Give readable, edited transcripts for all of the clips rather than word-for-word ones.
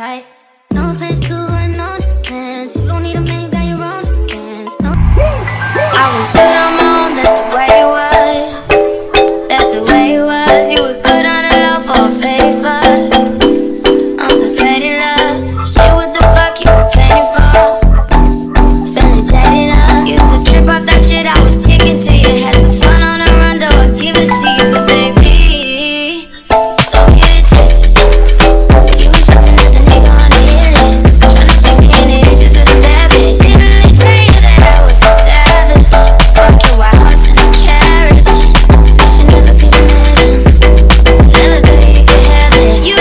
tight. No place to unknown defense. You don't need a man, got your own defense. No. I was good on my own, that's the way it was. That's the way it was. You was good on the low for a favor. I'm so faded love. Shit, what the fuck you complaining for? Feeling jaded up. Used to trip off that shit I was kicking to you. Had some fun on the run, though I give it to you. But baby, don't get it twisted. You was just another nigga on the hit list. Tryna fix any issues with a bad bitch. Didn't really tell you that I was a savage. Fuck your white horse and a carriage. But you never could imagine. Never said you could have it. You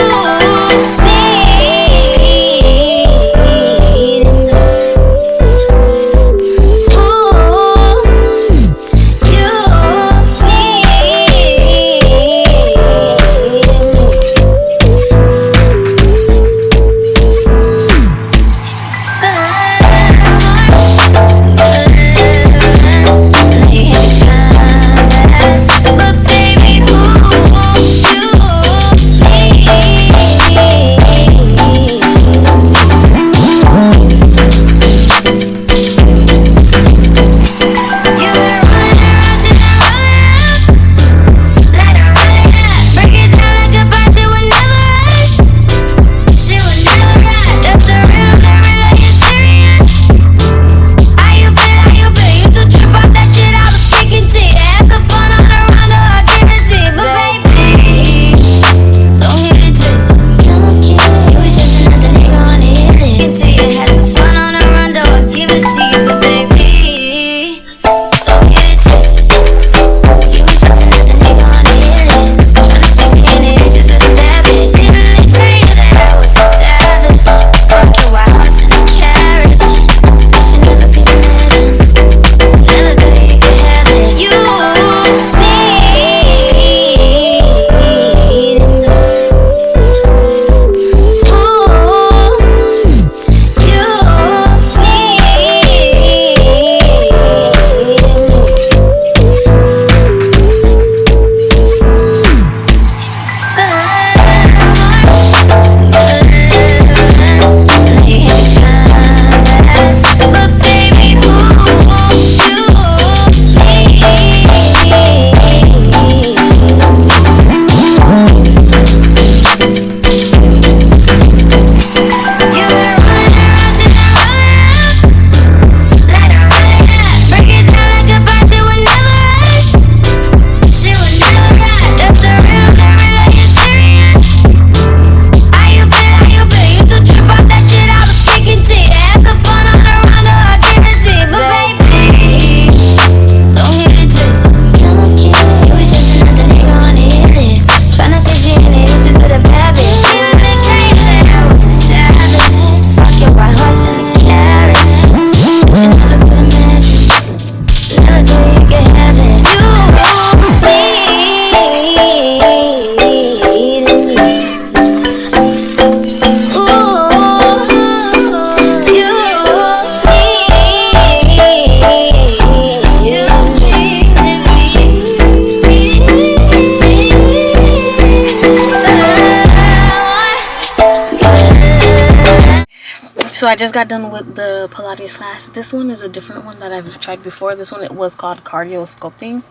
So I just got done with the Pilates class. This one is a different one that I've tried before. This one, it was called cardio sculpting.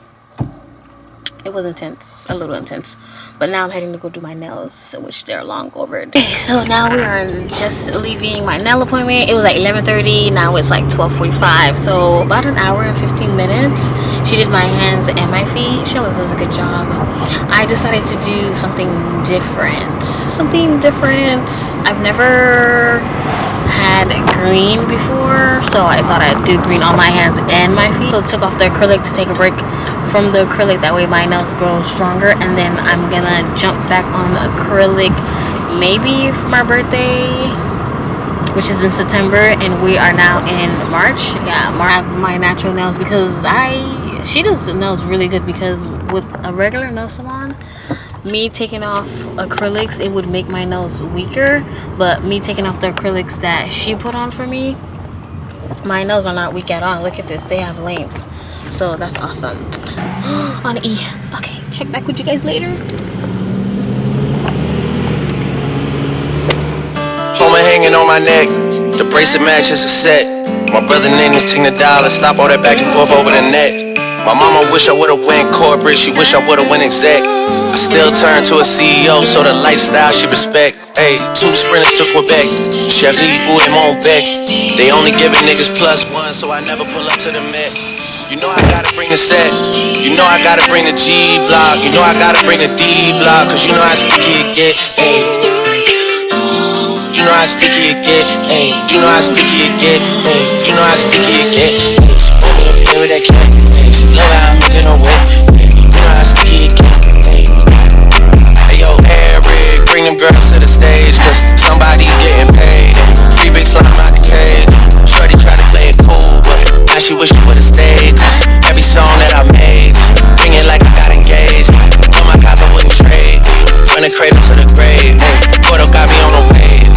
It was intense, a little intense. But now I'm heading to go do my nails, which they're long overdue. Okay, so now we are just leaving my nail appointment. It was like 11:30. Now it's like 12:45. So about an hour and 15 minutes. She did my hands and my feet. She always does a good job. I decided to do something different. I've never had green before, so I thought I'd do green on my hands and my feet. So I took off the acrylic to take a break from the acrylic, that way my nails grow stronger, and then I'm gonna jump back on the acrylic maybe for my birthday, which is in September, and we are now in March. Yeah, I have my natural nails because she does the nails really good, because with a regular nail salon, me taking off acrylics, it would make my nails weaker, but me taking off the acrylics that she put on for me, my nails are not weak at all. Look at this, they have length, so that's awesome. On E. Okay, check back with you guys later. my neck, the bracelet matches a set. My brother name is $10, stop all that back and forth over the net. My mama wish I would've went corporate, she wish I would've went exec. I still turn to a CEO, so the lifestyle she respect. Ayy, 2 sprinters to Quebec, Sherley, ooh, et mon bec. They only giving niggas +1, so I never pull up to the Met. You know I gotta bring the set, you know I gotta bring the G block, you know I gotta bring the D block, cause you know how sticky it get, ayy. You know how sticky it get, ayy. You know how sticky it get, ayy. You know how sticky it get, ayy. She put me up here with that cat, ayy. She love how I'm making her wet, ayy. You know how sticky it get, ayy. Hey yo, Eric, bring them girls to the stage, cause somebody's getting paid. Free big slime out the cage. Shorty try to play it cool, but now she wish she would've stayed, cause every song that I made was ringing like I got engaged. All my guys I wouldn't trade, from the cradle to the grave, ayy. Porto got me on the wave,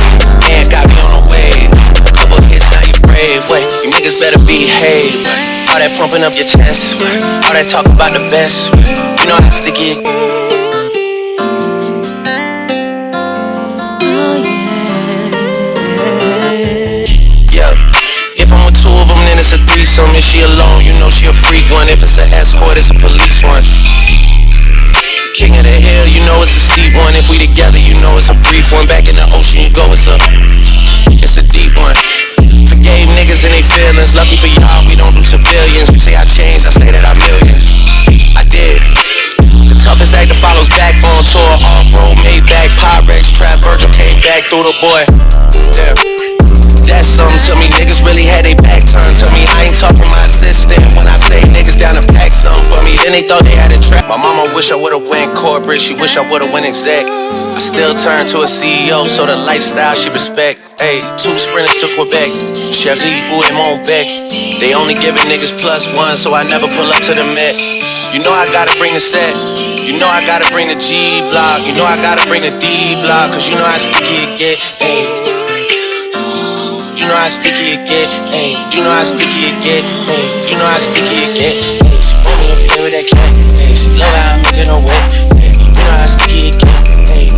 and got me on the wave. Couple hits, now you brave, wait. You niggas better behave, what? All that pumping up your chest, what? All that talk about the best, what? You know how sticky it. It's a threesome, if she alone, you know she a freak one. If it's an escort, it's a police one. King of the hill, you know it's a steep one. If we together, you know it's a brief one. Back in the ocean, you go, it's a deep one. Forgave niggas and they feelings. Lucky for y'all, we don't do civilians. You say I changed, I say that I'm million. I did. The toughest actor follows back on tour. Off-road, Maybach, Pyrex, Trap, Virgil came back through the boy. Damn. That's something to me, niggas really had they back turned to me. I ain't talking my assistant when I say niggas down to pack something for me. Then they thought they had a trap. My mama wish I would've went corporate, she wish I would've went exec. I still turn to a CEO, so the lifestyle she respect. Ayy, 2 sprinters to Quebec, Sherley, ooh, et mon bec. They only giving niggas +1, so I never pull up to the Met. You know I gotta bring the set, you know I gotta bring the G block, you know I gotta bring the D block, cause you know how sticky it get, ayy. You know how sticky it get, ayy. You know how sticky it get, ayy. You know how sticky it get, ayy. She put me up here with that cat, ayy. She love how I'm making her wet, ayy. You know how sticky it get, ayy.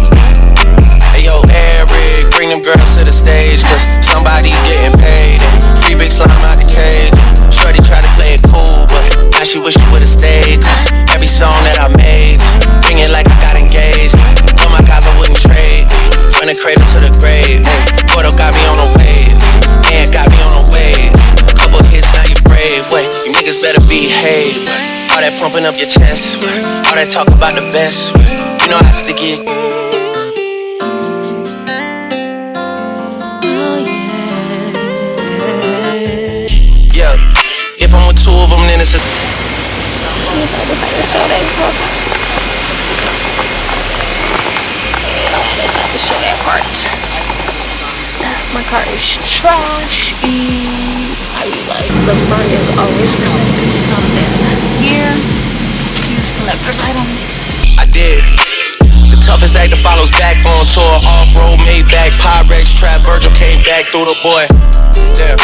Hey yo, Eric, bring them girls to the stage, cause somebody's getting paid. Free big slime out the cage. Shorty try to play it cool, but now she wish she would've stayed, cause every song that I made was ringing like I got engaged. All my guys I wouldn't trade, from the cradle to the grave, ayy. Porto got me on the wave, and got me on the wave. Couple hits, now you brave, wait. You niggas better behave, what? All that pumping up your chest, what? All that talk about the best, what? You know how sticky it. Yeah, if I'm with 2 of them, then it's a. If I can show that part. Let's have to show that part. My car is trashy. I like the front is always collected something here. Here's collector's item. I did. The toughest actor follows back on tour. Off-road, Maybach, Pyrex, Trap, Virgil came back through the boy. Damn.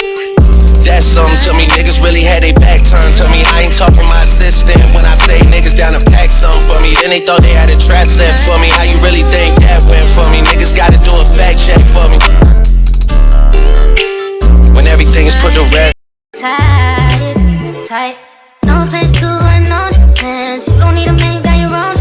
That's something to me, niggas really had they back turned to me. I ain't talking my assistant when I say niggas down to pack something for me. Then they thought they had a trap set for me. How you really think that went for me? Niggas gotta do a fact check for me. When everything is put to rest. Tight, no place to run, no defense. You don't need a man, got your own